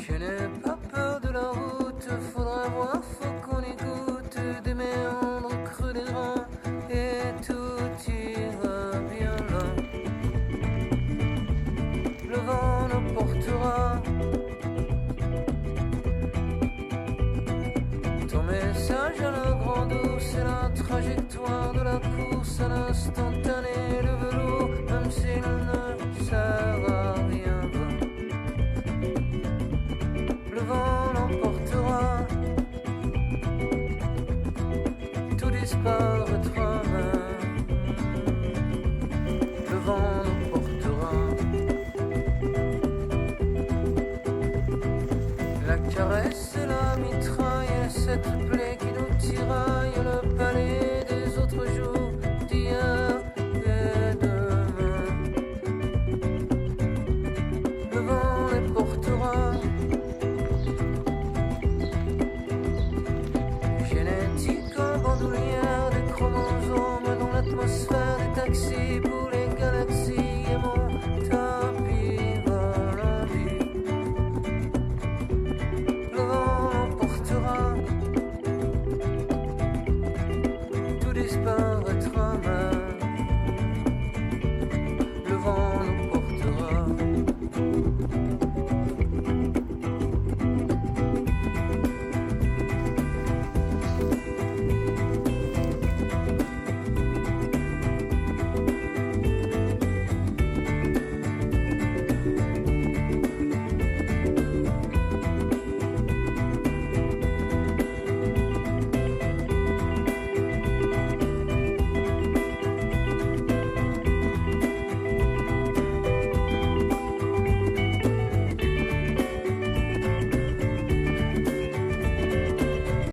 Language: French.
Je n'ai pas peur de la route, faudra voir, faut qu'on écoute des méandres creux des reins et tout ira bien là. Le vent nous portera. Ton message à la grande eau, c'est la trajectoire de la course à l'instantané. Le vélo, même s'il ne sert à rien, le vent l'emportera. Tout disparaîtra même. Le vent nous portera. La caresse et la mitraille, cette plaie qui nous tiraille, le